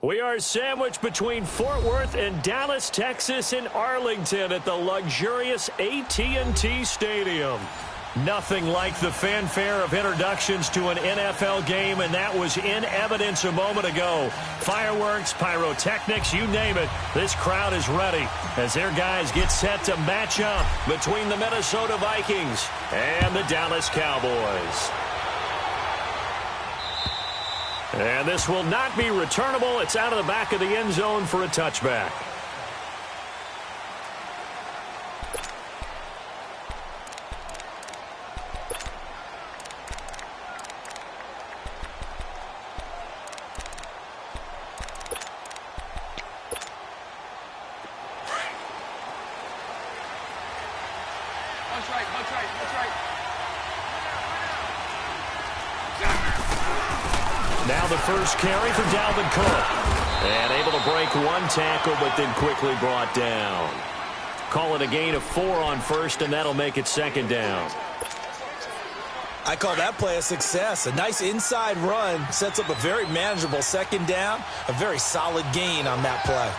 We are sandwiched between Fort Worth and Dallas, Texas in Arlington at the luxurious AT&T Stadium. Nothing like the fanfare of introductions to an NFL game, and that was in evidence a moment ago. Fireworks, pyrotechnics, you name it. This crowd is ready as their guys get set to match up between the Minnesota Vikings and the Dallas Cowboys. And this will not be returnable. It's out of the back of the end zone for a touchback. Now the first carry for Dalvin Cook. And able to break one tackle, but then quickly brought down. Call it a gain of 4 on first, and that'll make it second down. I call that play a success. A nice inside run sets up a very manageable second down. A very solid gain on that play.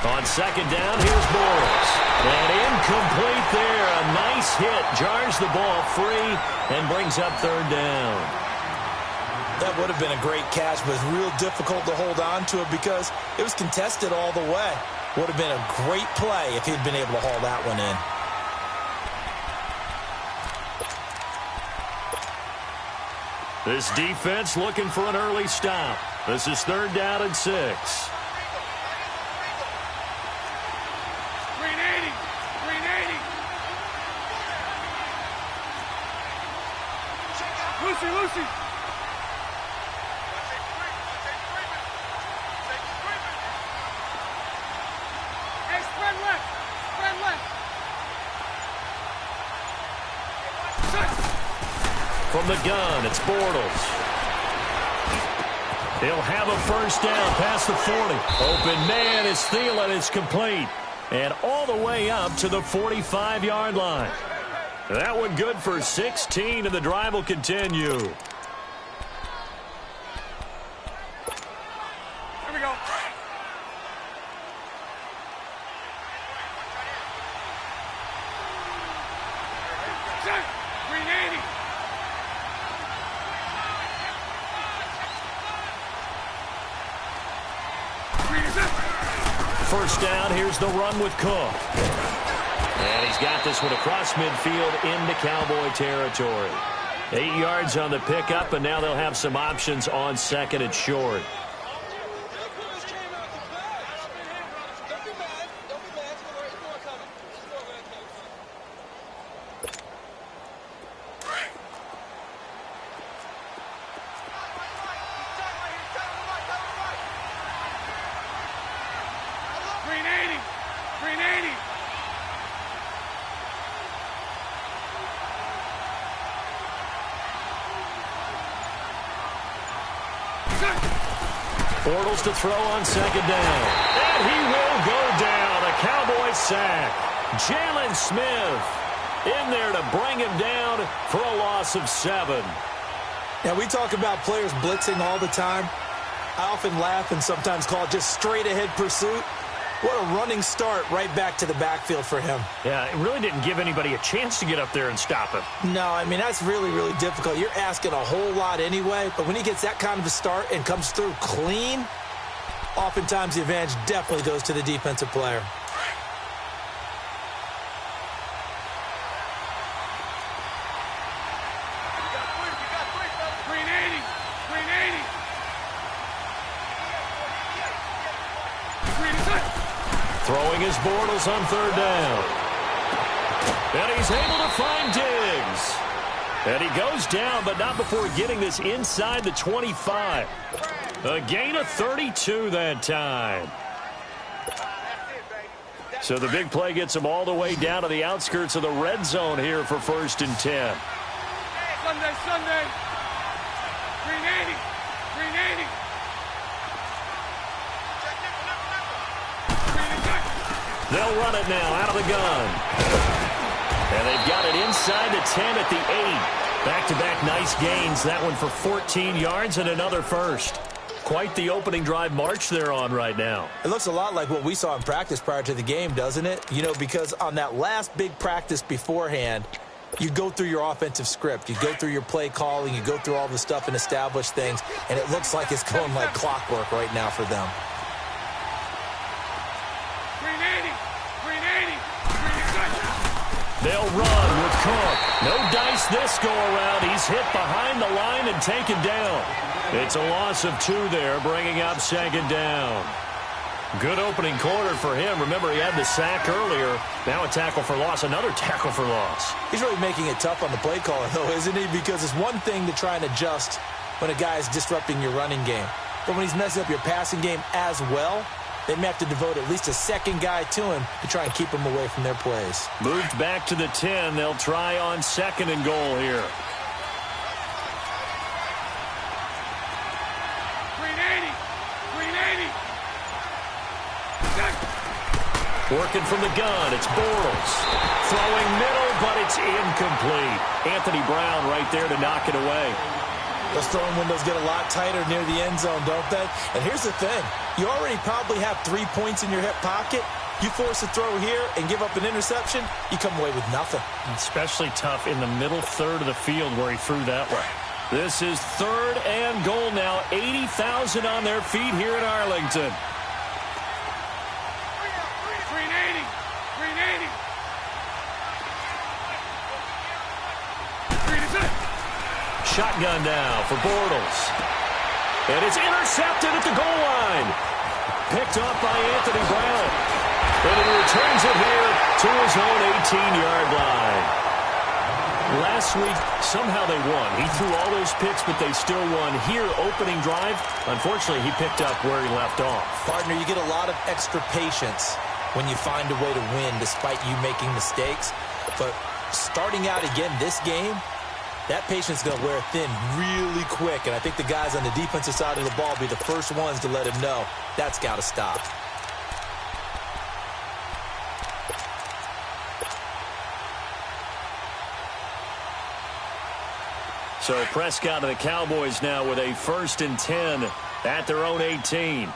On second down, here's Bortles. And incomplete there. A nice hit. Jars the ball free and brings up third down. That would have been a great catch, but it's real difficult to hold on to it because it was contested all the way. Would have been a great play if he'd been able to haul that one in. This defense looking for an early stop. This is third down and 6. Lucy. Hey, spread left. From the gun, it's Bortles. He'll have a first down past the 40. Open man is Thielen. It's complete. And all the way up to the 45-yard line. That one good for 16, and the drive will continue. Here we go. First down, here's the run with Cook. And he's got this one across midfield into Cowboy territory. 8 yards on the pickup, and now they'll have some options on second and short. Bortles to throw on second down. And he will go down. A Cowboy sack. Jalen Smith in there to bring him down for a loss of 7. Now, we talk about players blitzing all the time. I often laugh and sometimes call it just straight-ahead pursuit. What a running start right back to the backfield for him. Yeah, it really didn't give anybody a chance to get up there and stop him. No, I mean, that's really, really difficult. You're asking a whole lot anyway, but when he gets that kind of a start and comes through clean, oftentimes the advantage definitely goes to the defensive player. Throwing his Bortles on third down. And he's able to find Diggs. And he goes down, but not before getting this inside the 25. A gain of 32 that time. So the big play gets him all the way down to the outskirts of the red zone here for 1st and 10. Sunday. 380. They'll run it now out of the gun. And they've got it inside the 10 at the 8. Back-to-back nice gains. That one for 14 yards and another first. Quite the opening drive march they're on right now. It looks a lot like what we saw in practice prior to the game, doesn't it? You know, because on that last big practice beforehand, you go through your offensive script. You go through your play calling. You go through all the stuff and establish things. And it looks like it's going like clockwork right now for them. 380. 380. 380. They'll run with Cook. No dice this go-around. He's hit behind the line and taken down. It's a loss of 2 there, bringing up second down. Good opening quarter for him. Remember, he had the sack earlier. Now a tackle for loss, another tackle for loss. He's really making it tough on the play caller, though, isn't he? Because it's one thing to try and adjust when a guy is disrupting your running game. But when he's messing up your passing game as well, they may have to devote at least a second guy to him to try and keep him away from their plays. Moved back to the 10. They'll try on second and goal here. 380. 380. Working from the gun, it's Bortles. Throwing middle, but it's incomplete. Anthony Brown right there to knock it away. Those throwing windows get a lot tighter near the end zone, don't they? And here's the thing. You already probably have 3 points in your hip pocket. You force a throw here and give up an interception, you come away with nothing. Especially tough in the middle third of the field where he threw that way. This is third and goal now. 80,000 on their feet here in Arlington. 380. 380. 380. Shotgun now for Bortles. And it's intercepted at the goal line. Picked off by Anthony Brown. And he returns it here to his own 18-yard line. Last week, somehow they won. He threw all those picks, but they still won. Here, opening drive, unfortunately, he picked up where he left off. Partner, you get a lot of extra patience when you find a way to win despite you making mistakes. But starting out again this game, that patience is going to wear thin really quick. And I think the guys on the defensive side of the ball will be the first ones to let him know that's got to stop. So Prescott and the Cowboys now with a 1st and 10 at their own 18.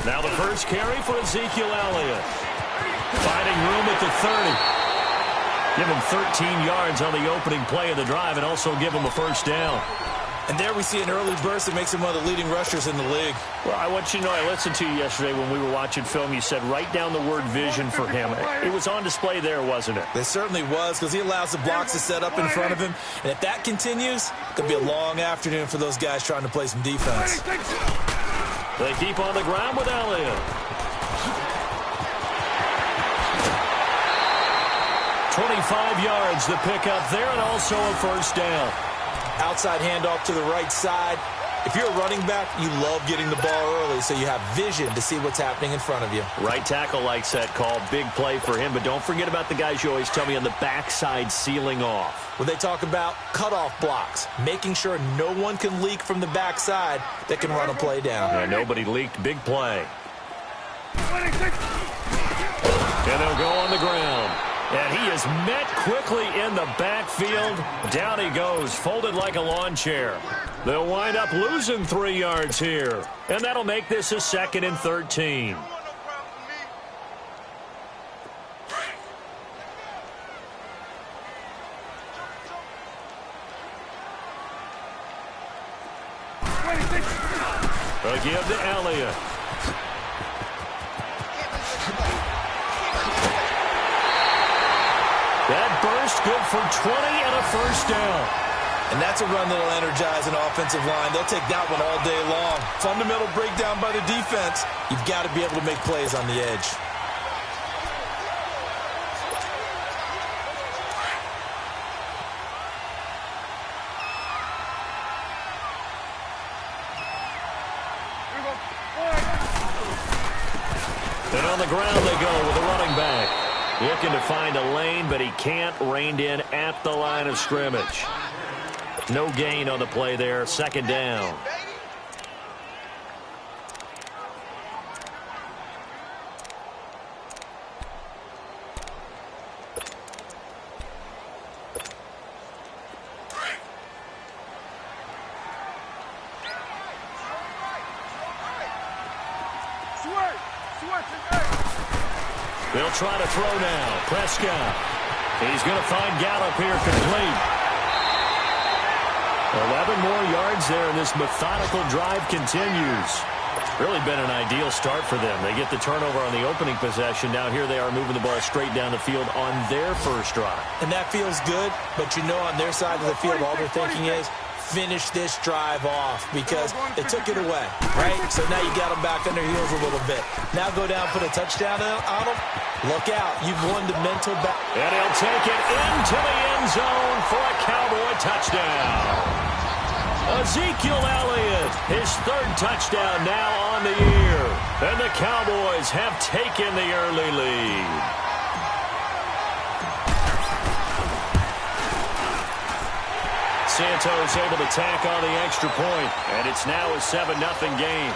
Now the first carry for Ezekiel Elliott. Finding room at the 30. Give him 13 yards on the opening play of the drive and also give him a first down. And there we see an early burst that makes him one of the leading rushers in the league. Well, I want you to know, I listened to you yesterday when we were watching film. You said write down the word vision for him. It was on display there, wasn't it? It certainly was, because he allows the blocks to set up in front of him. And if that continues, it's going to be a long afternoon for those guys trying to play some defense. They keep on the ground with Elliott. 25 yards the pickup there, and also a first down. Outside handoff to the right side. If you're a running back, you love getting the ball early so you have vision to see what's happening in front of you. Right tackle likes that call. Big play for him, but don't forget about the guys you always tell me on the backside sealing off. When they talk about cutoff blocks, making sure no one can leak from the backside that can run a play down. Yeah, nobody leaked. Big play. And they'll go on the ground. And he is met quickly in the backfield. Down he goes, folded like a lawn chair. They'll wind up losing 3 yards here. And that'll make this a 2nd and 13. They'll give to Elliott. That burst good for 20 and a first down. And that's a run that'll energize an offensive line. They'll take that one all day long. Fundamental breakdown by the defense. You've got to be able to make plays on the edge. And on the ground they go with the running back. Looking to find a lane, but he can't. Reined in at the line of scrimmage. No gain on the play there. 2nd down. They'll try to throw now. Prescott. He's going to find Gallup here complete. 11 more yards there, and this methodical drive continues. Really been an ideal start for them. They get the turnover on the opening possession. Now here they are moving the ball straight down the field on their first drive. And that feels good, but you know on their side of the field all they're thinking is finish this drive off because they took it away, right? So now you got them back on their heels a little bit. Now go down, put a touchdown on them. Look out. You've won the mental battle. And he'll take it into the end zone for a Cowboy touchdown. Ezekiel Elliott, his third touchdown now on the year. And the Cowboys have taken the early lead. Santos able to tack on the extra point, and it's now a 7-0 game.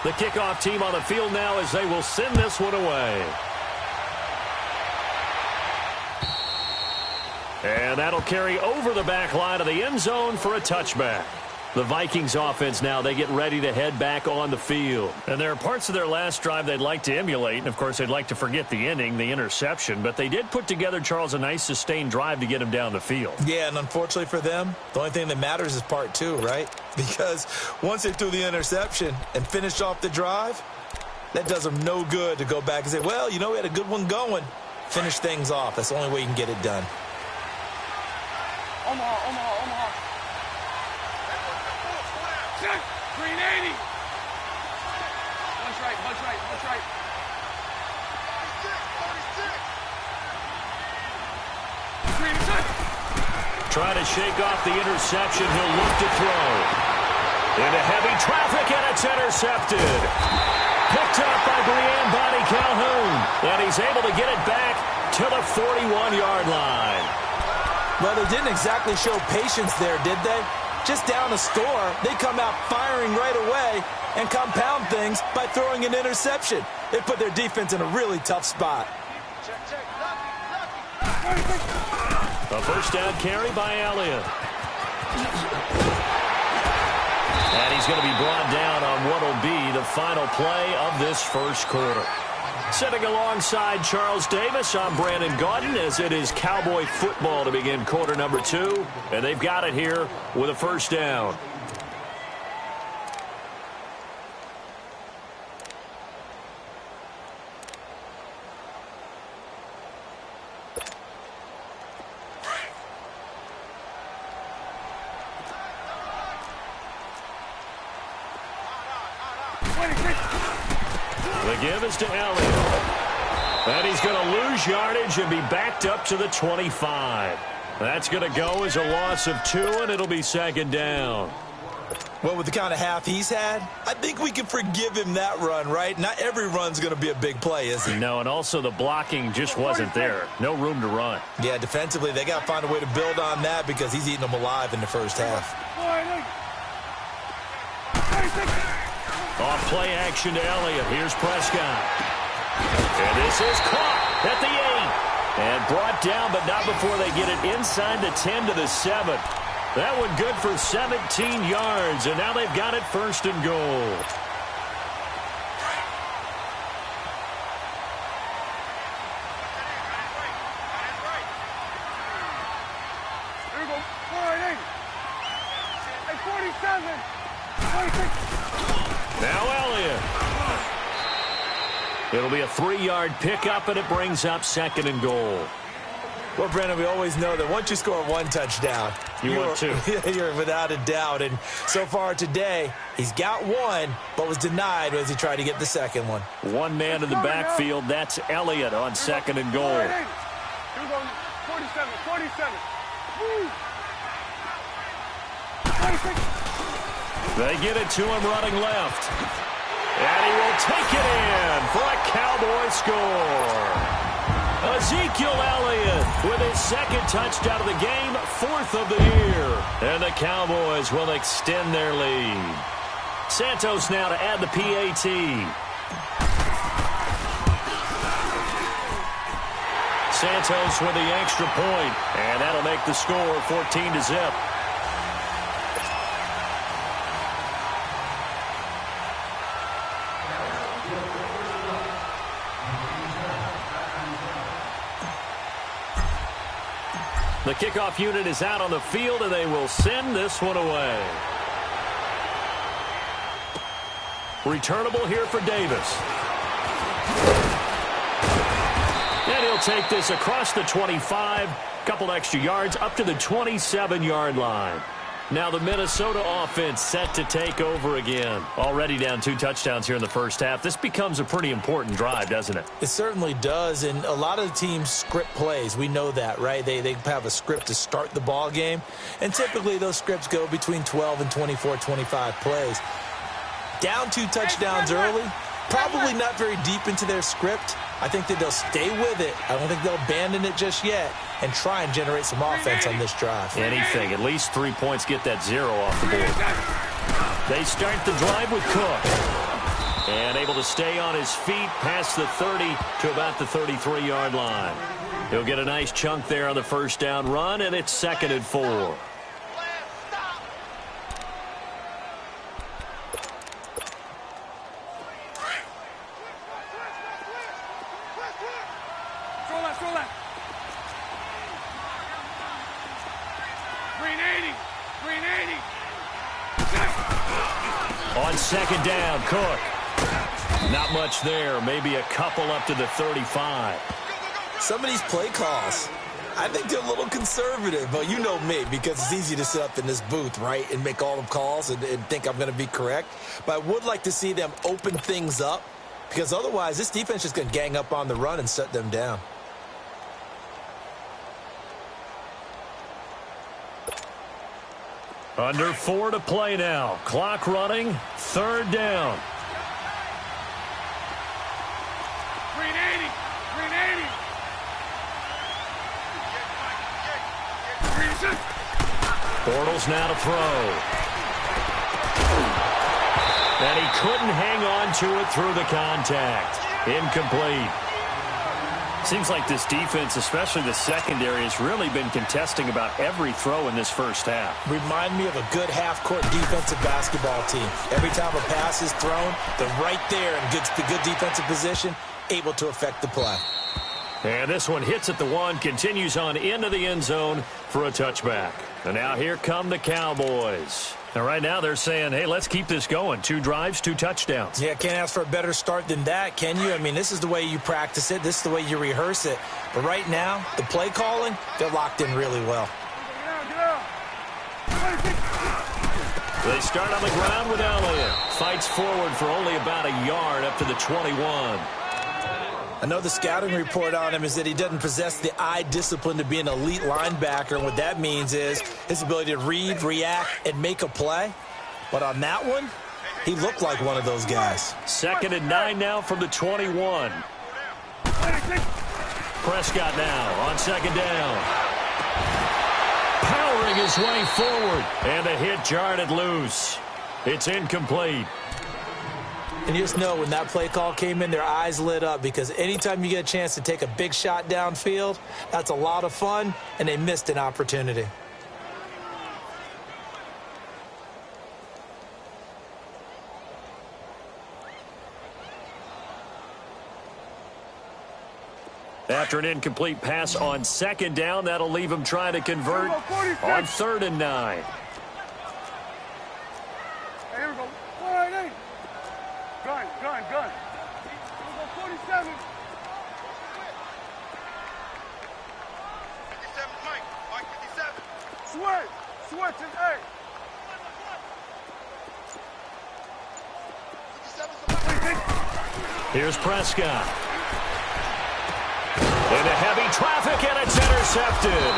The kickoff team on the field now as they will send this one away. And that'll carry over the back line of the end zone for a touchback. The Vikings offense now, they get ready to head back on the field. And there are parts of their last drive they'd like to emulate. And, of course, they'd like to forget the ending, the interception. But they did put together, Charles, a nice sustained drive to get him down the field. Yeah, and unfortunately for them, the only thing that matters is part two, right? Because once they threw the interception and finished off the drive, that does them no good to go back and say, well, you know, we had a good one going. Finish things off. That's the only way you can get it done. Omaha. Check. 380. Bunch right. Trying to shake off the interception. He'll look to throw. Into heavy traffic, and it's intercepted. Picked up by Bonnie Calhoun. And he's able to get it back to the 41-yard line. Well, they didn't exactly show patience there, did they? Just down a score, they come out firing right away and compound things by throwing an interception. It put their defense in a really tough spot. A first down carry by Elliott. And he's going to be brought down on what will be the final play of this first quarter. Sitting alongside Charles Davis, I'm Brandon Gaudin as it is Cowboy football to begin quarter number 2. And they've got it here with a first down. The give is to Elliott. And he's going to lose yardage and be backed up to the 25. That's going to go as a loss of 2, and it'll be second down. Well, with the kind of half he's had, I think we can forgive him that run, right? Not every run's going to be a big play, is it? No, and also the blocking just wasn't there. No room to run. Yeah, defensively, they got to find a way to build on that because he's eating them alive in the first half. Off play action to Elliott. Here's Prescott. And this is caught at the 8. And brought down, but not before they get it inside the 10 to the 7. That one good for 17 yards. And now they've got it first and goal. Here we go. 480. Hey, 47. 26. Now Elliott. It'll be a 3-yard pickup, and it brings up second and goal. Well, Brandon, we always know that once you score one touchdown, you're 2. You're without a doubt. And so far today, he's got one, but was denied as he tried to get the second one. One man in the backfield. That's Elliott on second and goal. Here we go. 47. 47. Woo. 26. They get it to him running left. And he will take it in for a Cowboy score. Ezekiel Elliott with his second touchdown of the game, 4th of the year. And the Cowboys will extend their lead. Santos now to add the PAT. Santos with the extra point, and that'll make the score 14-0. The kickoff unit is out on the field, and they will send this one away. Returnable here for Davis. And he'll take this across the 25, couple extra yards up to the 27-yard line. Now the Minnesota offense set to take over again. Already down 2 touchdowns here in the first half. This becomes a pretty important drive, doesn't it? It certainly does, and a lot of the teams script plays. We know that, right? They have a script to start the ball game, and typically those scripts go between 12 and 24, 25 plays. Down 2 touchdowns early, probably not very deep into their script. I think that they'll stay with it. I don't think they'll abandon it just yet and try and generate some offense on this drive. Anything. At least 3 points get that 0 off the board. They start the drive with Cook. And able to stay on his feet past the 30 to about the 33-yard line. He'll get a nice chunk there on the first down run, and it's 2nd and 4. On 2nd down, Cook. Not much there. Maybe a couple up to the 35. Some of these play calls, I think they're a little conservative. But you know me, because it's easy to sit up in this booth, right, and make all the calls and think I'm going to be correct. But I would like to see them open things up, because otherwise this defense is going to gang up on the run and shut them down. Under 4 to play now. Clock running. 3rd down. 380. 380. Bortles now to throw. And he couldn't hang on to it through the contact. Incomplete. Seems like this defense, especially the secondary, has really been contesting about every throw in this first half. Remind me of a good half-court defensive basketball team. Every time a pass is thrown, they're right there in good defensive position, able to affect the play. And this one hits at the 1, continues on into the end zone for a touchback. And now here come the Cowboys. And right now they're saying, hey, let's keep this going. 2 drives, 2 touchdowns. Yeah, can't ask for a better start than that, can you? I mean, this is the way you practice it. This is the way you rehearse it. But right now, the play calling, they're locked in really well. They start on the ground with Elliott. Fights forward for only about a yard up to the 21. I know the scouting report on him is that he doesn't possess the eye discipline to be an elite linebacker, and what that means is his ability to read, react, and make a play. But on that one, he looked like one of those guys. 2nd and 9 now from the 21. Prescott now on 2nd down. Powering his way forward, and the hit jarred it loose. It's incomplete. And you just know when that play call came in, their eyes lit up, because anytime you get a chance to take a big shot downfield, that's a lot of fun, and they missed an opportunity. After an incomplete pass on 2nd down, that'll leave him trying to convert on 3rd and 9. Hey, here we go. 488. Gun. Here we go, 47. 57, Mike 57. Switch is A. 57. Here's Prescott. Into heavy traffic, and it's intercepted.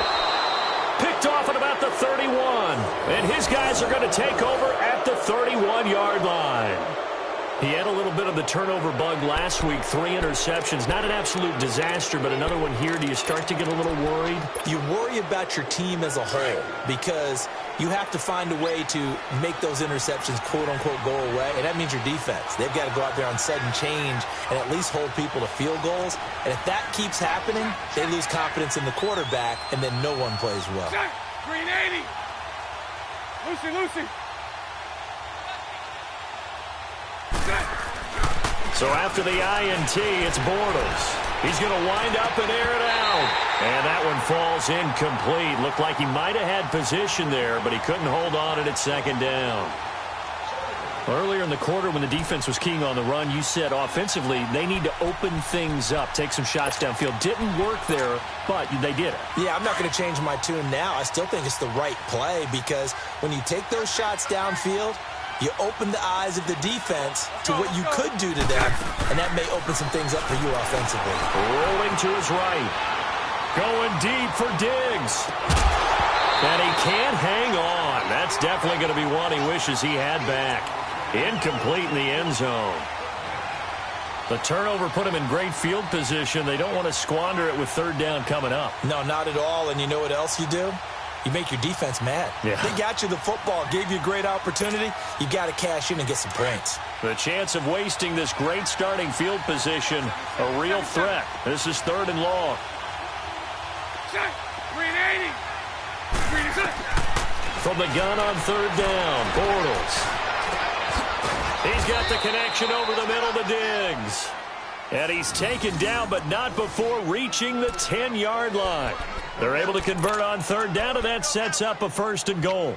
Picked off at about the 31. And his guys are going to take over at the 31-yard line. He had a little bit of the turnover bug last week, 3 interceptions. Not an absolute disaster, but another one here. Do you start to get a little worried? You worry about your team as a whole because you have to find a way to make those interceptions, quote-unquote, go away, and that means your defense. They've got to go out there on sudden change and at least hold people to field goals. And if that keeps happening, they lose confidence in the quarterback, and then no one plays well. Green 80. Lucy. So after the INT, it's Bortles. He's going to wind up and air it out. And that one falls incomplete. Looked like he might have had position there, but he couldn't hold on it at second down. Earlier in the quarter when the defense was keying on the run, you said offensively they need to open things up, take some shots downfield. Didn't work there, but they did it. Yeah, I'm not going to change my tune now. I still think it's the right play because when you take those shots downfield, you open the eyes of the defense to what you could do to them, and that may open some things up for you offensively. Rolling to his right. Going deep for Diggs. And he can't hang on. That's definitely going to be one he wishes he had back. Incomplete in the end zone. The turnover put him in great field position. They don't want to squander it with third down coming up. No, not at all. And you know what else you do? You make your defense mad. Yeah. They got you the football, gave you a great opportunity. You got to cash in and get some points. The chance of wasting this great starting field position, a real threat. This is 3rd and long. Green 80. Green 80. From the gun on 3rd down, Bortles. He's got the connection over the middle to Diggs. And he's taken down, but not before reaching the 10-yard line. They're able to convert on 3rd down, and that sets up a 1st and goal.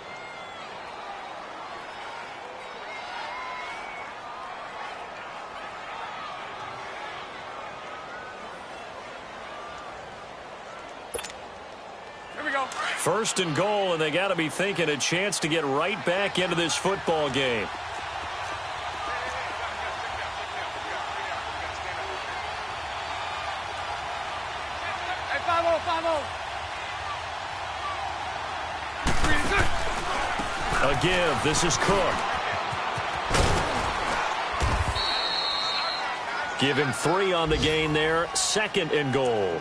Here we go. 1st and goal, and they got to be thinking a chance to get right back into this football game. Hey, 5-0, 5-0. A give. This is Cook. Give him 3 on the gain there. 2nd and goal.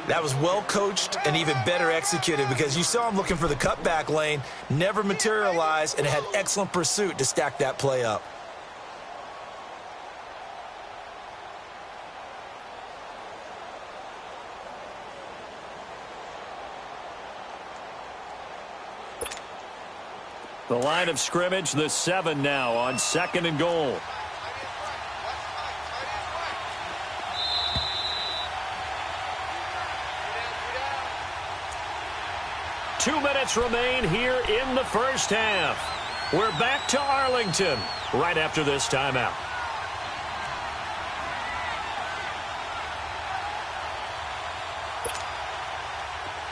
That was well coached and even better executed because you saw him looking for the cutback lane, never materialized, and had excellent pursuit to stack that play up. The line of scrimmage, the 7 now on 2nd and goal. Two minutes remain here in the first half. We're back to Arlington right after this timeout.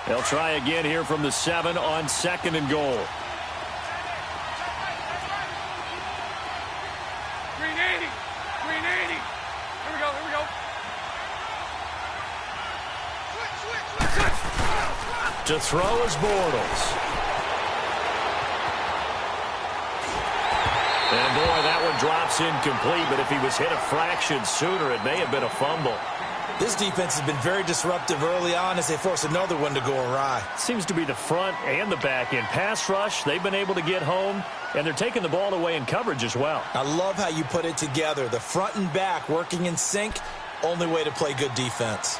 They'll try again here from the 7 on 2nd and goal. Green 80. Green 80. Here we go. Here we go. To throw is Bortles. And boy, that one drops incomplete, but if he was hit a fraction sooner, it may have been a fumble. This defense has been very disruptive early on as they force another one to go awry. Seems to be the front and the back end. Pass rush, they've been able to get home, and they're taking the ball away in coverage as well. I love how you put it together. The front and back working in sync, only way to play good defense.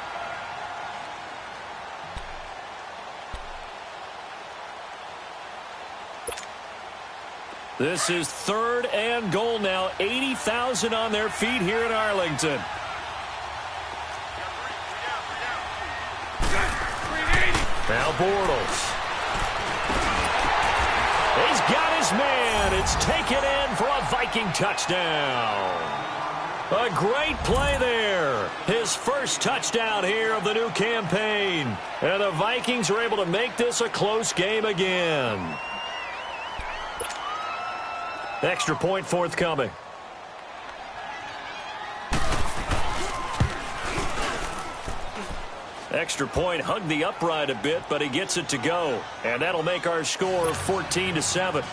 This is 3rd and goal now. 80,000 on their feet here in Arlington. Now Bortles. He's got his man. It's taken in for a Viking touchdown. A great play there. His first touchdown here of the new campaign. And the Vikings are able to make this a close game again. Extra point forthcoming. Extra point hugged the upright a bit, but he gets it to go. And that'll make our score 14-7.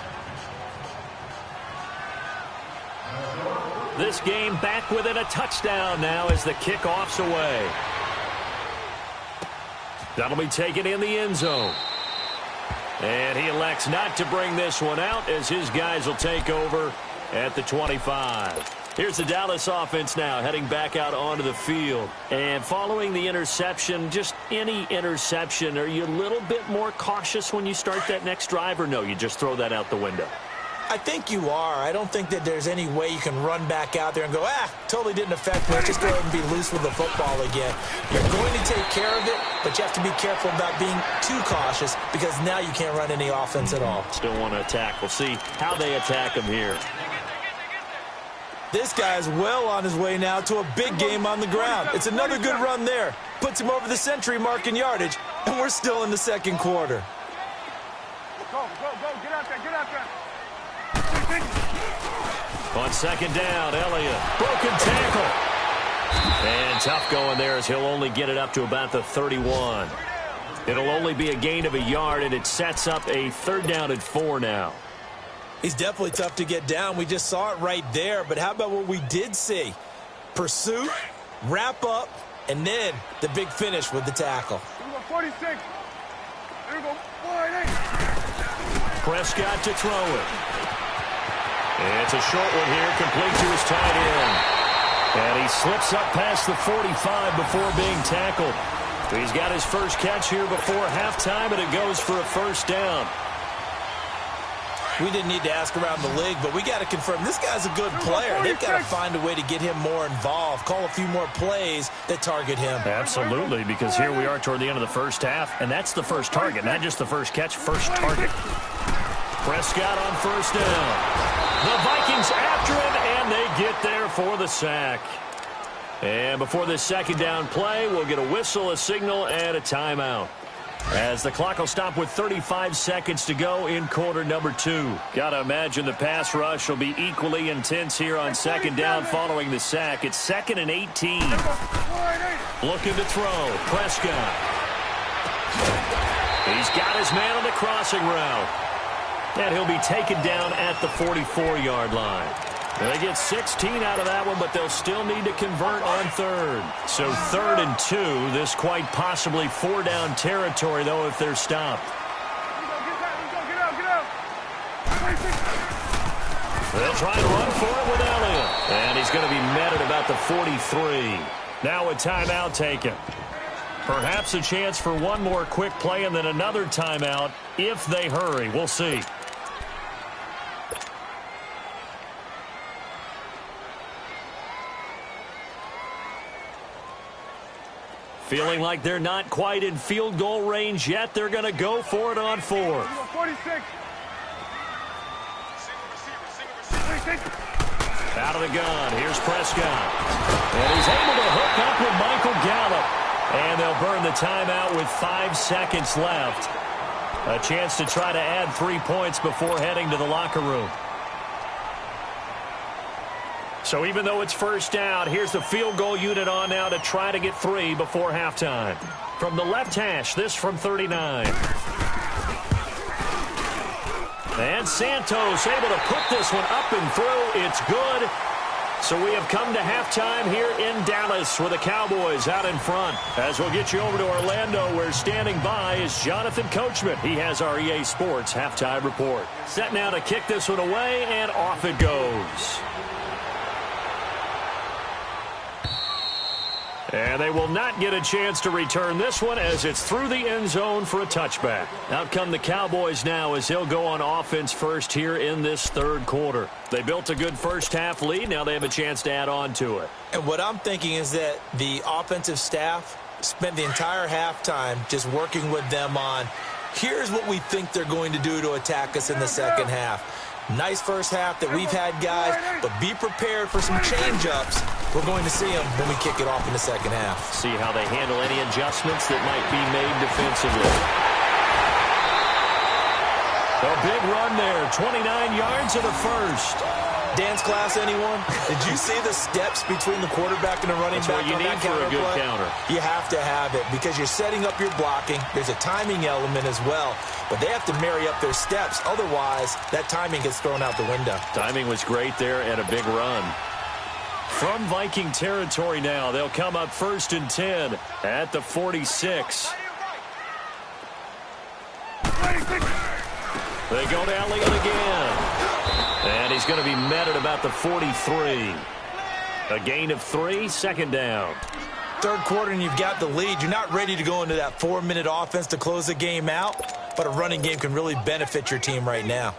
This game back within a touchdown now as the kickoff's away. That'll be taken in the end zone. And he elects not to bring this one out as his guys will take over at the 25. Here's the Dallas offense now heading back out onto the field. And following the interception, just any interception, are you a little bit more cautious when you start that next drive, or no, you just throw that out the window? I think you are. I don't think that there's any way you can run back out there and go, totally didn't affect me. Let's just go ahead and be loose with the football again. You're going to take care of it, but you have to be careful about being too cautious because now you can't run any offense at all. Still want to attack. We'll see how they attack him here. This guy's well on his way now to a big game on the ground. It's another good run there. Puts him over the century mark in yardage, and we're still in the second quarter. Go, get out there, get out there. On second down, Elliott. Broken tackle. And tough going there as he'll only get it up to about the 31. It'll only be a gain of a yard, and it sets up a 3rd down and 4 now. He's definitely tough to get down. We just saw it right there. But how about what we did see? Pursuit, wrap up, and then the big finish with the tackle. Here we go, 46. Here we go, 48. Prescott to throw it. It's a short one here, complete to his tight end. And he slips up past the 45 before being tackled. He's got his first catch here before halftime, and it goes for a 1st down. We didn't need to ask around the league, but we got to confirm this guy's a good player. They've got to find a way to get him more involved, call a few more plays that target him. Absolutely, because here we are toward the end of the first half, and that's the first target, not just the first catch, first target. Prescott on 1st down. The Vikings after him, and they get there for the sack. And before this 2nd down play, we'll get a whistle, a signal, and a timeout. As the clock will stop with 35 seconds to go in quarter number 2. Got to imagine the pass rush will be equally intense here on 2nd down following the sack. It's 2nd and 18. Looking to throw. Prescott. He's got his man on the crossing route. And he'll be taken down at the 44-yard line. They get 16 out of that one, but they'll still need to convert on 3rd. So 3rd and 2, this quite possibly 4-down territory, though, if they're stopped. Get out. They'll try and run for it with Elliott. And he's going to be met at about the 43. Now a timeout taken. Perhaps a chance for one more quick play and then another timeout if they hurry. We'll see. Feeling like they're not quite in field goal range yet. They're going to go for it on 4th. 46. Out of the gun. Here's Prescott. And he's able to hook up with Michael Gallup. And they'll burn the timeout with 5 seconds left. A chance to try to add 3 points before heading to the locker room. So even though it's 1st down, here's the field goal unit on now to try to get 3 before halftime. From the left hash, this from 39. And Santos able to put this one up and through. It's good. So we have come to halftime here in Dallas with the Cowboys out in front. As we'll get you over to Orlando, where standing by is Jonathan Coachman. He has our EA Sports halftime report. Set now to kick this one away, and off it goes. And they will not get a chance to return this one as it's through the end zone for a touchback. Out come the Cowboys now as he'll go on offense first here in this 3rd quarter. They built a good first half lead. Now they have a chance to add on to it. And what I'm thinking is that the offensive staff spent the entire halftime just working with them on, here's what we think they're going to do to attack us in the 2nd half. Nice first half that we've had, guys, but be prepared for some change-ups. We're going to see them when we kick it off in the 2nd half. See how they handle any adjustments that might be made defensively. A big run there, 29 yards of the first. Dance class, anyone? Did you see the steps between the quarterback and the running back on that counter play? That's what you need for a good counter. You have to have it because you're setting up your blocking. There's a timing element as well, but they have to marry up their steps. Otherwise, that timing gets thrown out the window. Timing was great there and a big run. From Viking territory now, they'll come up 1st and 10 at the 46. They go to Elliott again. And he's going to be met at about the 43. A gain of 3, 2nd down. Third quarter and you've got the lead. You're not ready to go into that 4-minute offense to close the game out, but a running game can really benefit your team right now.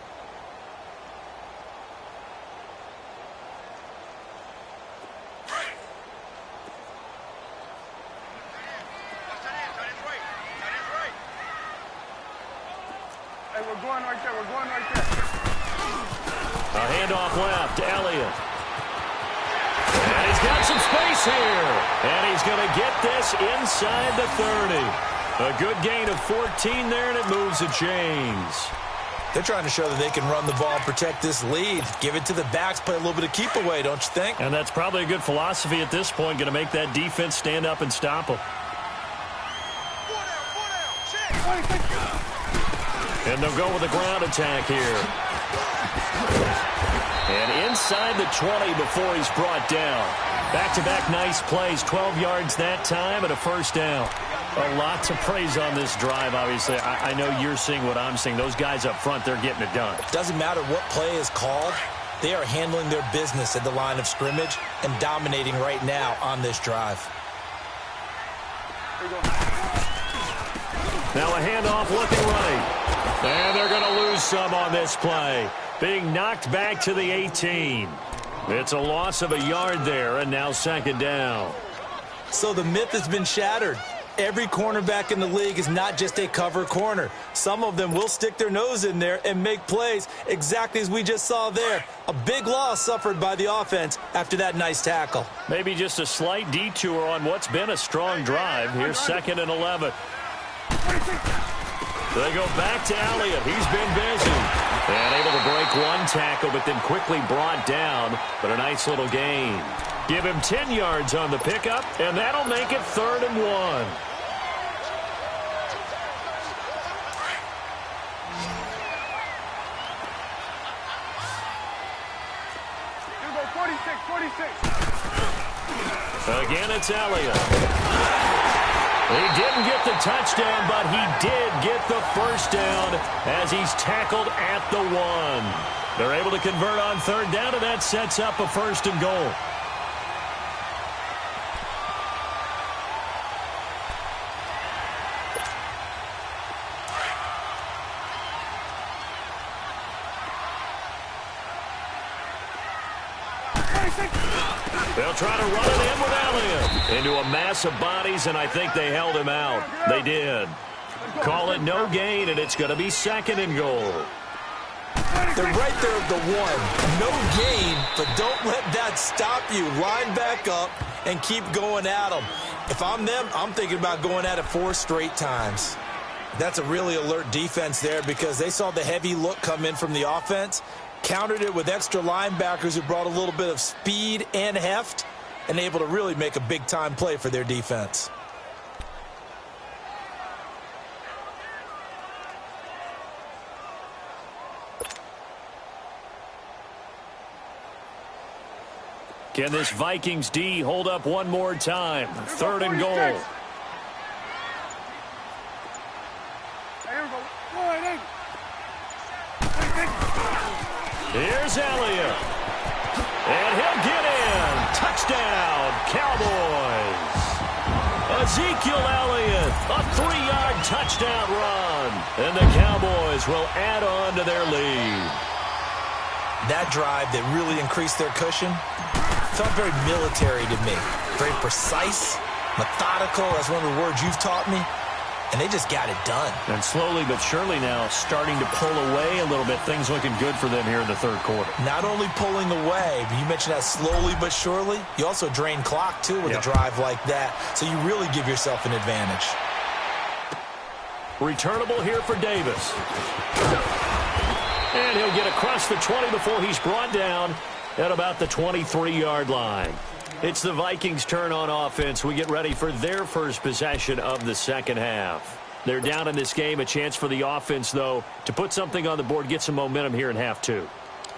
Hey, we're going right there. We're going right there. A handoff left to Elliott. And he's got some space here. And he's going to get this inside the 30. A good gain of 14 there, and it moves the chains. They're trying to show that they can run the ball and protect this lead. Give it to the backs, play a little bit of keep away, don't you think? And that's probably a good philosophy at this point, going to make that defense stand up and stop them. And they'll go with a ground attack here. And inside the 20 before he's brought down. Back-to-back nice plays, 12 yards that time and a 1st down. A lot to praise on this drive, obviously. I know you're seeing what I'm seeing. Those guys up front, they're getting it done. Doesn't matter what play is called. They are handling their business at the line of scrimmage and dominating right now on this drive. Now a handoff looking right. And they're going to lose some on this play. Being knocked back to the 18. It's a loss of a yard there, and now 2nd down. So the myth has been shattered. Every cornerback in the league is not just a cover corner. Some of them will stick their nose in there and make plays exactly as we just saw there. A big loss suffered by the offense after that nice tackle. Maybe just a slight detour on what's been a strong drive. Here's 2nd and 11. They go back to Elliott. He's been busy. And able to break one tackle, but then quickly brought down. But a nice little gain. Give him 10 yards on the pickup, and that'll make it 3rd and 1. You go 46, 46. Again, it's Elliott. He didn't get the touchdown, but he did get the 1st down as he's tackled at the 1. They're able to convert on 3rd down, and that sets up a 1st and goal. They'll try to run it in with Elliott into a mass of bodies, and I think they held him out. They did. Call it no gain, and it's going to be 2nd and goal. They're right there at the 1. No gain, but don't let that stop you. Line back up and keep going at them. If I'm them, I'm thinking about going at it 4 straight times. That's a really alert defense there because they saw the heavy look come in from the offense, countered it with extra linebackers who brought a little bit of speed and heft, and able to really make a big-time play for their defense. Can this Vikings D hold up one more time? 3rd and goal. Here's Elliott. And he'll get in. Touchdown, Cowboys. Ezekiel Elliott, a 3-yard touchdown run. And the Cowboys will add on to their lead. That drive that really increased their cushion felt very military to me. Very precise, methodical. That's one of the words you've taught me. And they just got it done. And slowly but surely now starting to pull away a little bit. Things looking good for them here in the 3rd quarter. Not only pulling away, but you mentioned that slowly but surely. You also drain clock, too, with a drive like that. So you really give yourself an advantage. Returnable here for Davis. And he'll get across the 20 before he's brought down at about the 23-yard line. It's the Vikings' turn on offense. We get ready for their first possession of the 2nd half. They're down in this game. A chance for the offense, though, to put something on the board, get some momentum here in half 2.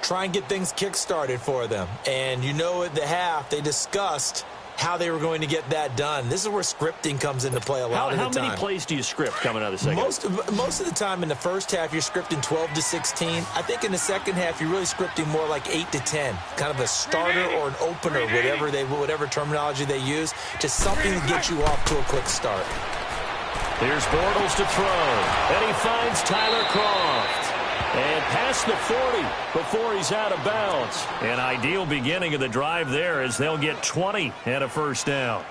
try and get things kick-started for them. And you know at the half, they discussed how they were going to get that done. This is where scripting comes into play a lot of the time. How many plays do you script coming out of the second? Most of the time in the first half, you're scripting 12 to 16. I think in the second half, you're really scripting more like 8 to 10, kind of a starter or an opener, whatever terminology they use, just something to get you off to a quick start. Here's Bortles to throw, and he finds Tyler Kroft. And past the 40 before he's out of bounds. An ideal beginning of the drive there as they'll get 20 and a first down.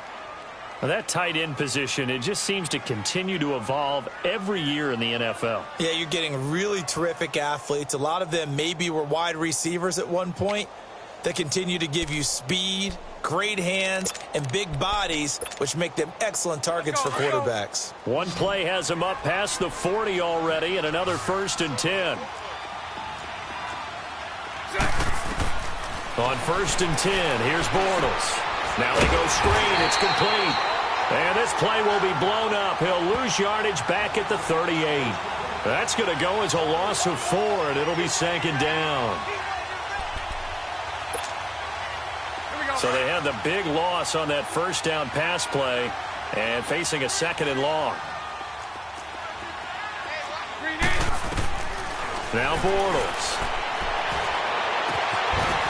Now that tight end position, it just seems to continue to evolve every year in the NFL. Yeah, you're getting really terrific athletes. A lot of them maybe were wide receivers at one point that continue to give you speed, great hands, and big bodies, which make them excellent targets for quarterbacks. One play has him up past the 40 already, and another 1st and 10. On 1st and 10, here's Bortles. Now he goes screen. It's complete. And this play will be blown up. He'll lose yardage back at the 38. That's going to go as a loss of 4, and it'll be 2nd down. So they had the big loss on that 1st down pass play and facing a 2nd and long. Now Bortles.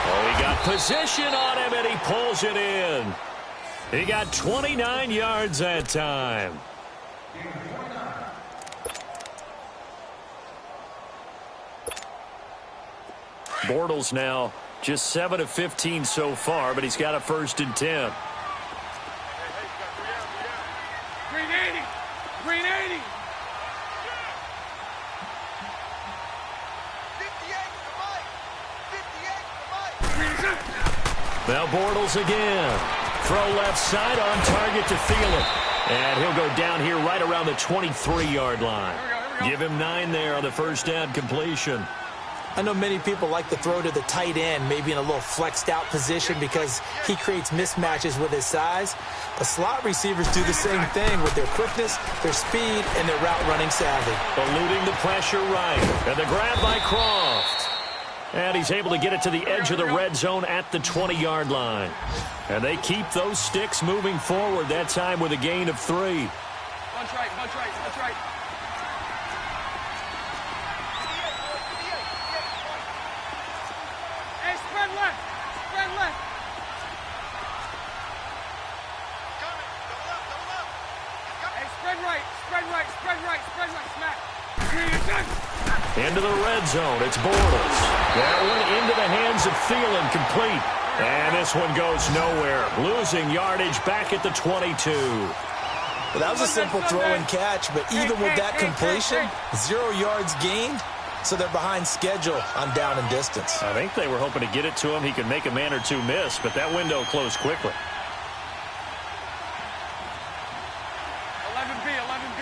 Oh, he got position on him, and he pulls it in. He got 29 yards that time. Bortles now just 7 of 15 so far, but he's got a 1st and 10. Green 80. Green 80. 58 Now Bortles again. Throw left side on target to Thielen. And he'll go down here right around the 23-yard line. Give him 9 there on the 1st down completion. I know many people like to throw to the tight end, maybe in a little flexed out position because he creates mismatches with his size. But slot receivers do the same thing with their quickness, their speed, and their route running savvy. Eluding the pressure right. And the grab by Kroft. And he's able to get it to the edge of the red zone at the 20-yard line. And they keep those sticks moving forward, that time with a gain of 3. Bunch right, bunch right, bunch right. Hey, spread left. Spread left. Hey, spread right, spread right, spread right, spread right. Smack. Into the red zone, it's Bortles. That one into the hands of Thielen, complete. And this one goes nowhere. Losing yardage back at the 22. Well, that was a simple throw and catch, but even with that completion, 0 yards gained, so they're behind schedule on down and distance. I think they were hoping to get it to him. He could make a man or two miss, but that window closed quickly. 11B, 11B.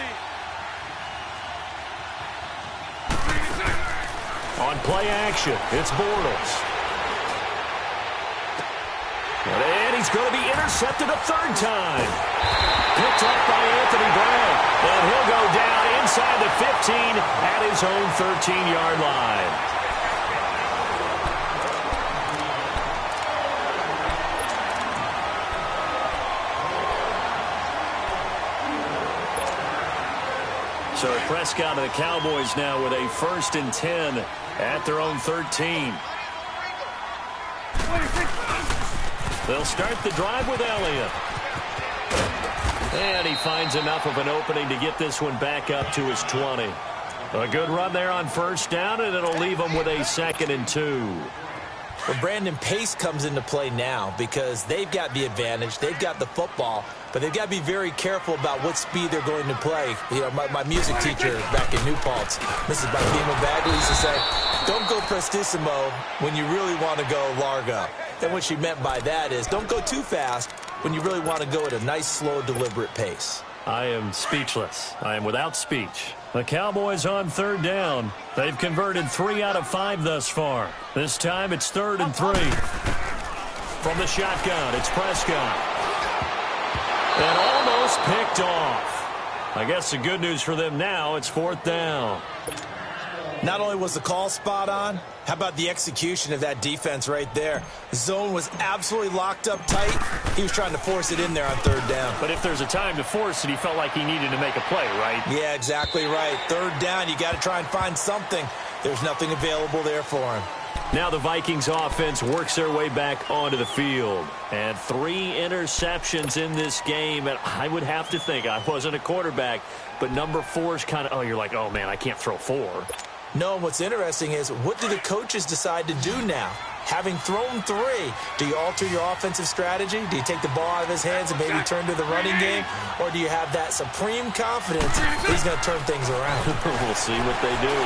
On play action, it's Bortles. And he's going to be intercepted a 3rd time. Picked up by Anthony Brown. And he'll go down inside the 15 at his own 13-yard line. So Prescott and the Cowboys now with a 1st and 10 at their own 13. They'll start the drive with Elliott. And he finds enough of an opening to get this one back up to his 20. A good run there on 1st down, and it'll leave him with a 2nd and 2. Well, Brandon, pace comes into play now because they've got the advantage. They've got the football, but they've got to be very careful about what speed they're going to play. You know, my music teacher back in New Paltz, Mrs. Barbino Bagley, used to say, don't go prestissimo when you really want to go largo. And what she meant by that is don't go too fast when you really want to go at a nice, slow, deliberate pace. I am speechless. I am without speech. The Cowboys on 3rd down. They've converted 3 out of 5 thus far. This time it's 3rd and 3. From the shotgun, it's Prescott. And almost picked off. I guess the good news for them now, it's 4th down. Not only was the call spot on, how about the execution of that defense right there? The zone was absolutely locked up tight. He was trying to force it in there on third down. But if there's a time to force it, he felt like he needed to make a play, right? Yeah, exactly right. Third down, you got to try and find something. There's nothing available there for him. Now the Vikings offense works their way back onto the field. And 3 interceptions in this game. And I would have to think, I wasn't a quarterback, but number 4 is kind of, oh, you're like, oh, man, I can't throw 4. No, what's interesting is, what do the coaches decide to do now? Having thrown 3, do you alter your offensive strategy? Do you take the ball out of his hands and maybe turn to the running game? Or do you have that supreme confidence that he's going to turn things around? We'll see what they do.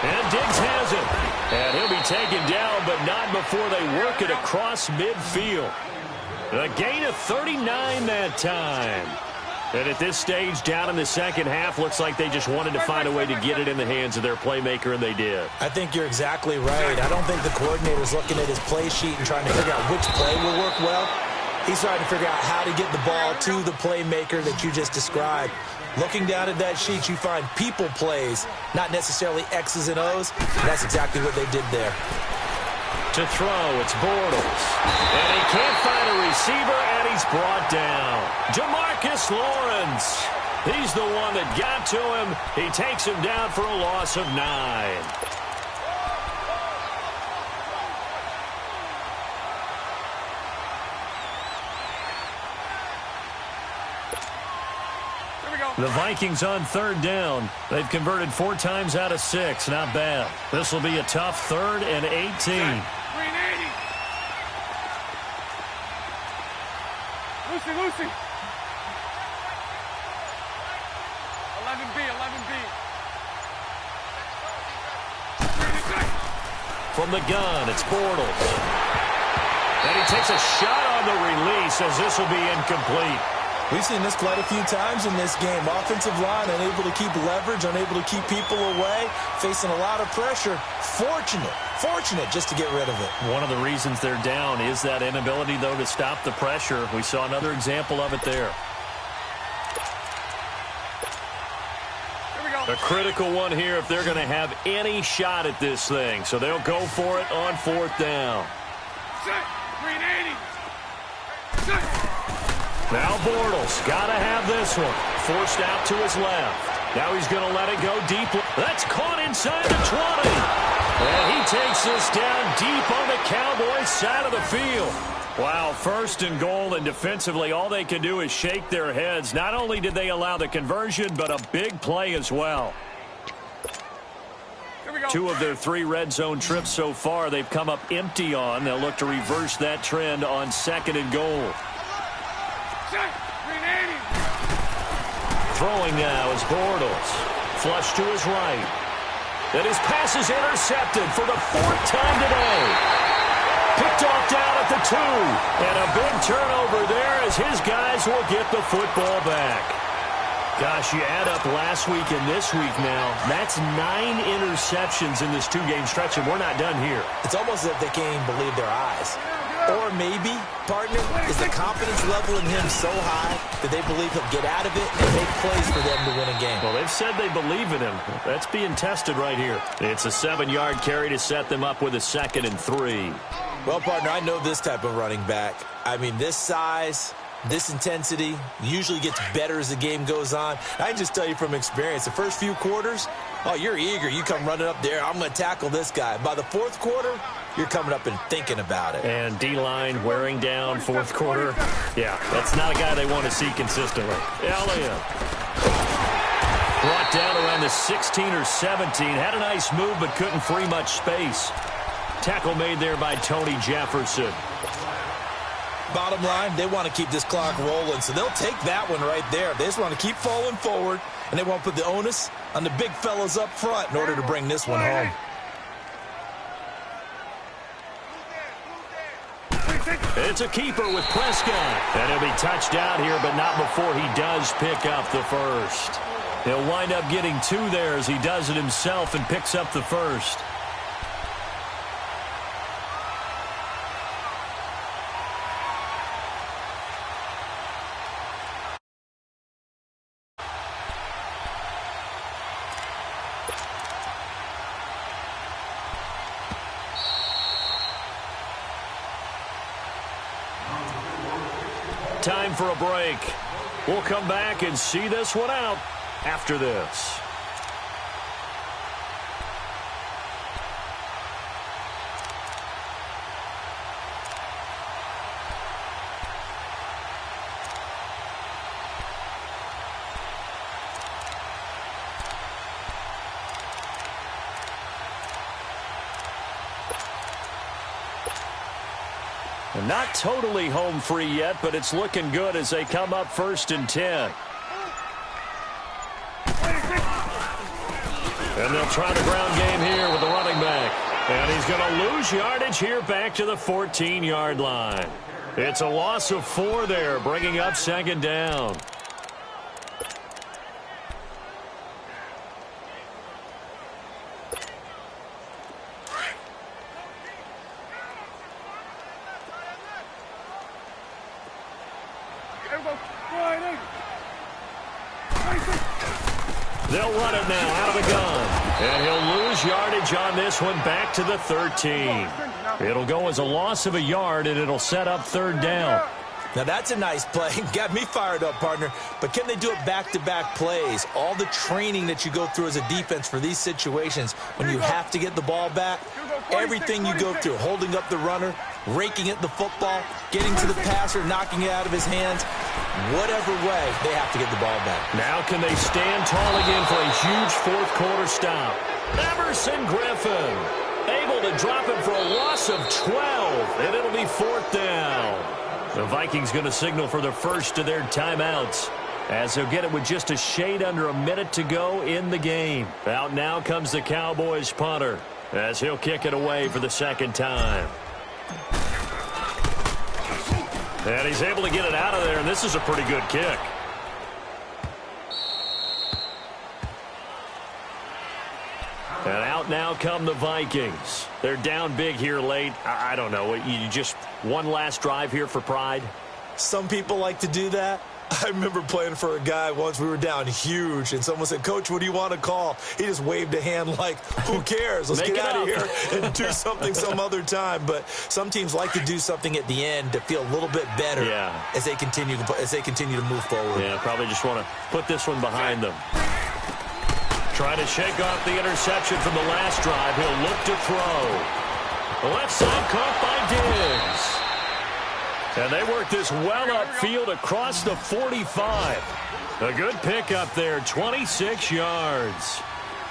And Diggs has it. And he'll be taken down, but not before they work it across midfield. A gain of 39 that time. And at this stage, down in the second half, looks like they just wanted to find a way to get it in the hands of their playmaker, and they did. I think you're exactly right. I don't think the coordinator's looking at his play sheet and trying to figure out which play will work well. He's trying to figure out how to get the ball to the playmaker that you just described. Looking down at that sheet, you find people plays, not necessarily X's and O's. And that's exactly what they did there. To throw, it's Bortles. And he can't find a receiver, and he's brought down. Demarcus Lawrence. He's the one that got to him. He takes him down for a loss of 9. The Vikings on third down. They've converted 4 times out of 6. Not bad. This will be a tough 3rd and 18. 380. Lucy. 11B. From the gun, it's Bortles. And he takes a shot on the release as this will be incomplete. We've seen this quite a few times in this game. Offensive line unable to keep leverage, unable to keep people away, facing a lot of pressure. Fortunate just to get rid of it. One of the reasons they're down is that inability, though, to stop the pressure. We saw another example of it there. A critical one here if they're going to have any shot at this thing. So they'll go for it on 4th down. Set. 380. Now Bortles got to have this one. Forced out to his left. Now he's going to let it go deep. That's caught inside the 20. And he takes this down deep on the Cowboys side of the field. Wow, 1st and goal, and defensively all they can do is shake their heads. Not only did they allow the conversion, but a big play as well. 2 of their 3 red zone trips so far they've come up empty on. They'll look to reverse that trend on 2nd and goal. Throwing now is Bortles. Flush to his right. And his pass is intercepted for the 4th time today. Picked off down at the 2. And a big turnover there as his guys will get the football back. Gosh, you add up last week and this week now. That's 9 interceptions in this 2-game stretch, and we're not done here. It's almost as if they can't even believe their eyes. Or maybe, partner, is the confidence level in him so high that they believe he'll get out of it and make plays for them to win a game. Well, they've said they believe in him. That's being tested right here. It's a 7-yard carry to set them up with a 2nd and 3. Well, partner, I know this type of running back. I mean, this size, this intensity usually gets better as the game goes on. I can just tell you from experience, the first few quarters, oh, you're eager. You come running up there, I'm going to tackle this guy. By the 4th quarter, you're coming up and thinking about it. And D-line wearing down 4th quarter. Yeah, that's not a guy they want to see consistently. Elliott. Brought down around the 16 or 17. Had a nice move, but couldn't free much space. Tackle made there by Tony Jefferson. Bottom line, they want to keep this clock rolling, so they'll take that one right there. They just want to keep falling forward, and they want to put the onus on the big fellas up front in order to bring this one home. It's a keeper with Prescott. And he'll be touched out here, but not before he does pick up the 1st. He'll wind up getting 2 there as he does it himself and picks up the 1st. Time for a break. We'll come back and see this one out after this. Not totally home free yet, but it's looking good as they come up 1st and 10. And they'll try the ground game here with the running back. And he's going to lose yardage here back to the 14-yard line. It's a loss of 4 there, bringing up 2nd down. They'll run it now out of the gun. And he'll lose yardage on this one back to the 13. It'll go as a loss of a yard, and it'll set up 3rd down. Now, that's a nice play. Got me fired up, partner. But can they do it back-to-back plays? All the training that you go through as a defense for these situations, when you have to get the ball back, everything you go through, holding up the runner, raking at the football, getting to the passer, knocking it out of his hands, whatever way, they have to get the ball back. Now can they stand tall again for a huge 4th quarter stop? Emerson Griffin able to drop it for a loss of 12, and it'll be 4th down. The Vikings going to signal for the first of their timeouts, as they'll get it with just a shade under a minute to go in the game. Out now comes the Cowboys punter, as he'll kick it away for the 2nd time. And he's able to get it out of there, and this is a pretty good kick. And out now come the Vikings. They're down big here late. I don't know. You just one last drive here for pride? Some people like to do that. I remember playing for a guy once. We were down huge, and someone said, "Coach, what do you want to call?" He just waved a hand like, who cares? Let's get out of here and do something some other time. But some teams like to do something at the end to feel a little bit better as they continue to move forward. Yeah, probably just want to put this one behind them. Trying to shake off the interception from the last drive. He'll look to throw. The left side caught by Diggs. And they work this well upfield across the 45. A good pickup there, 26 yards.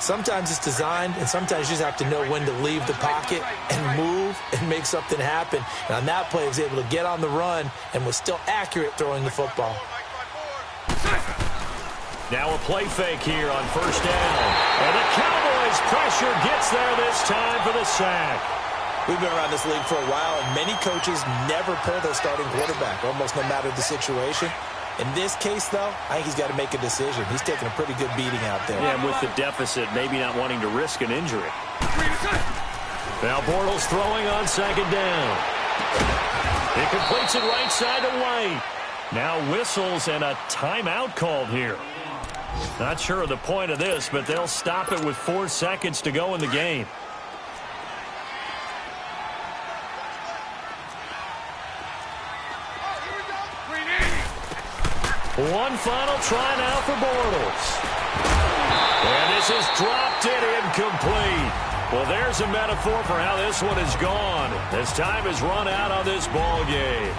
Sometimes it's designed, and sometimes you just have to know when to leave the pocket and move and make something happen. And on that play, he was able to get on the run and was still accurate throwing the football. Now a play fake here on 1st down. And the Cowboys pressure gets there this time for the sack. We've been around this league for a while, and many coaches never pull their starting quarterback, almost no matter the situation. In this case, though, I think he's got to make a decision. He's taking a pretty good beating out there. Yeah, and with the deficit, maybe not wanting to risk an injury. Now Bortles throwing on 2nd down. He completes it right side to White. Now whistles and a timeout called here. Not sure of the point of this, but they'll stop it with 4 seconds to go in the game. One final try now for Bortles. And this is dropped in incomplete. Well, there's a metaphor for how this one is gone, as time has run out on this ball game.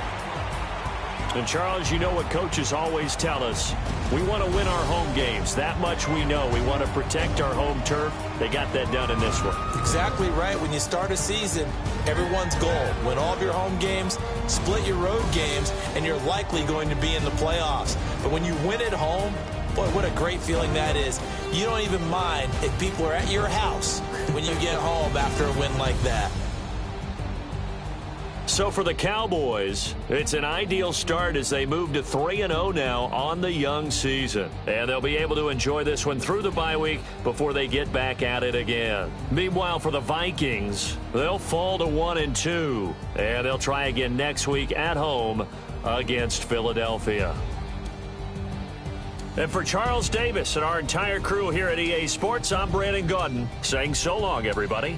And, Charles, you know what coaches always tell us. We want to win our home games. That much we know. We want to protect our home turf. They got that done in this one. Exactly right. When you start a season, everyone's goal, win all of your home games, split your road games, and you're likely going to be in the playoffs. But when you win at home, boy, what a great feeling that is. You don't even mind if people are at your house when you get home after a win like that. So for the Cowboys, it's an ideal start as they move to 3-0 now on the young season. And they'll be able to enjoy this one through the bye week before they get back at it again. Meanwhile, for the Vikings, they'll fall to 1-2. And they'll try again next week at home against Philadelphia. And for Charles Davis and our entire crew here at EA Sports, I'm Brandon Gaudin saying so long, everybody.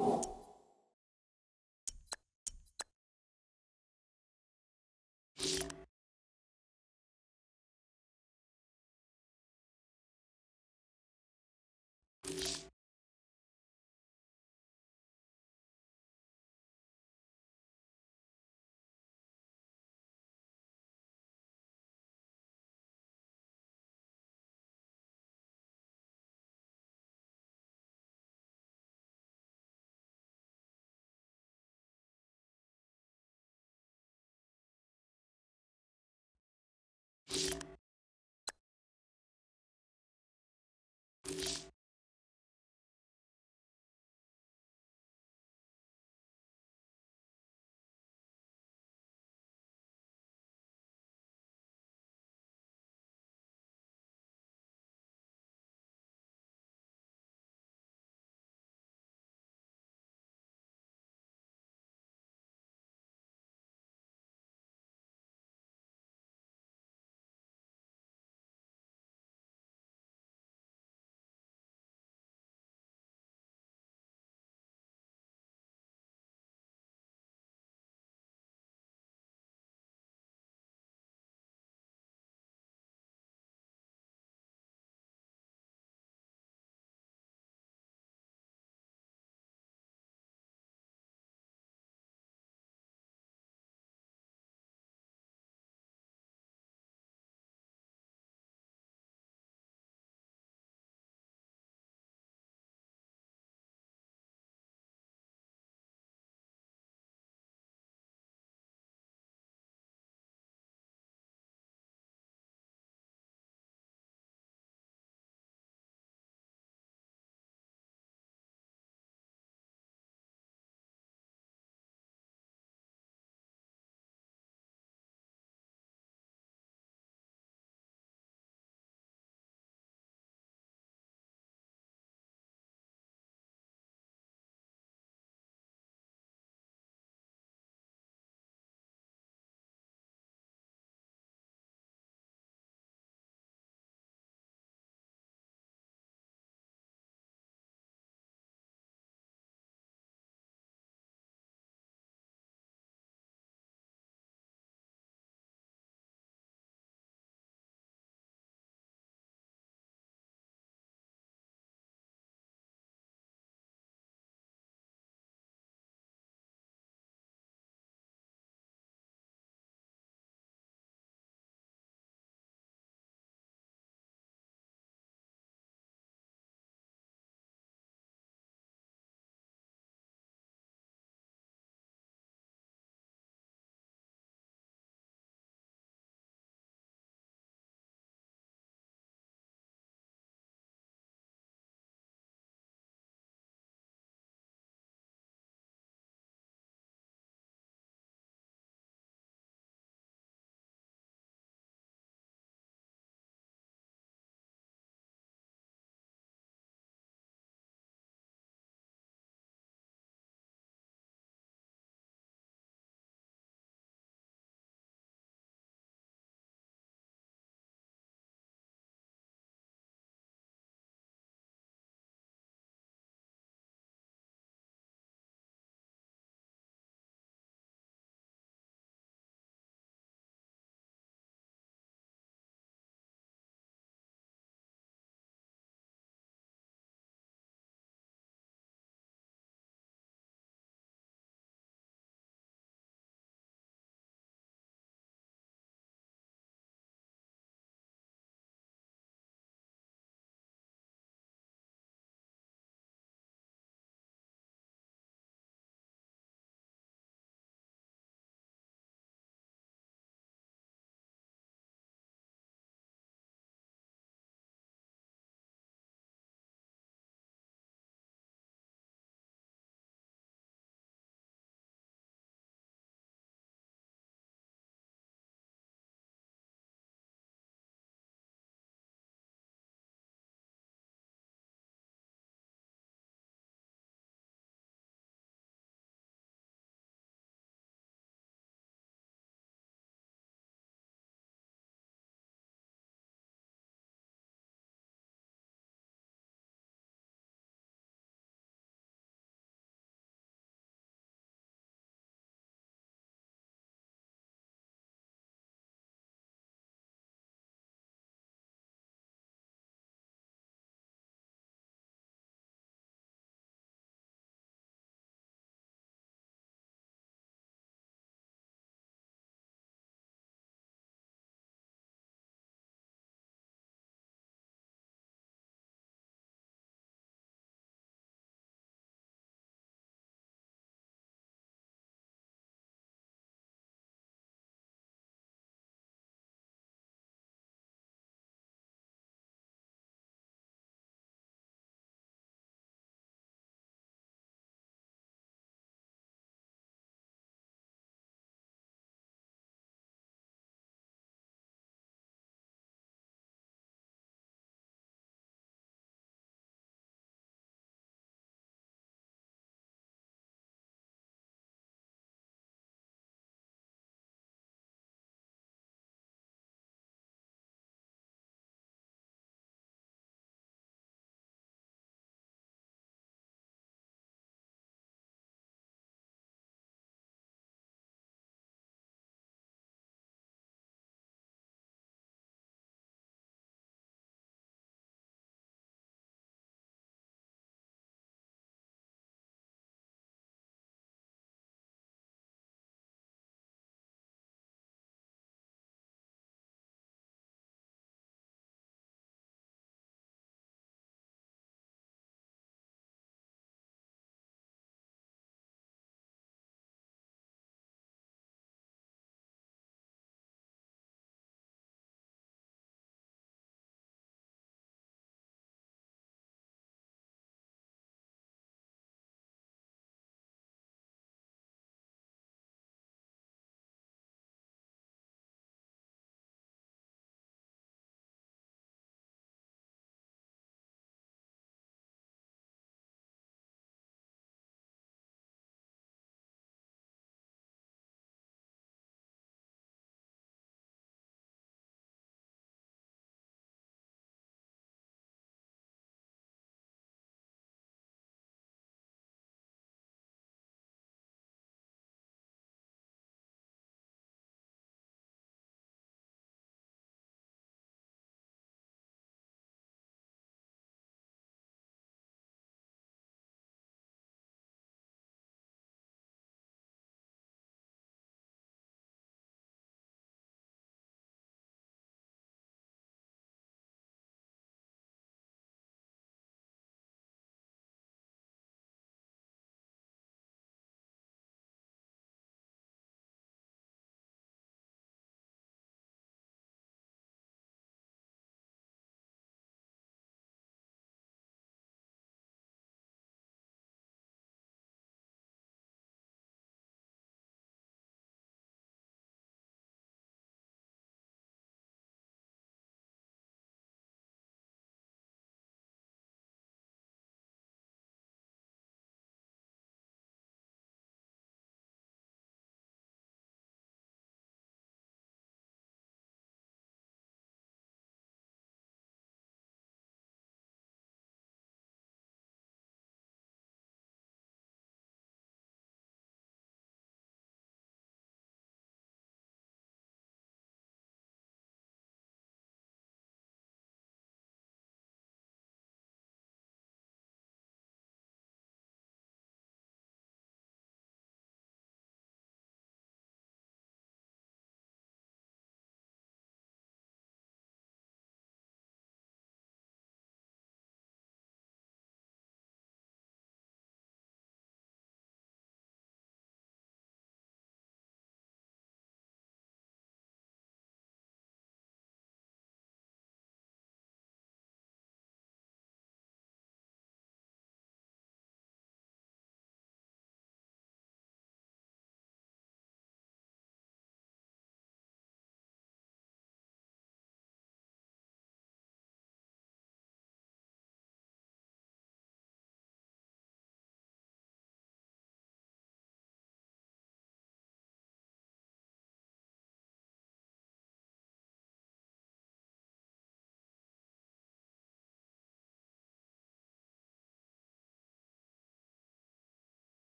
Go.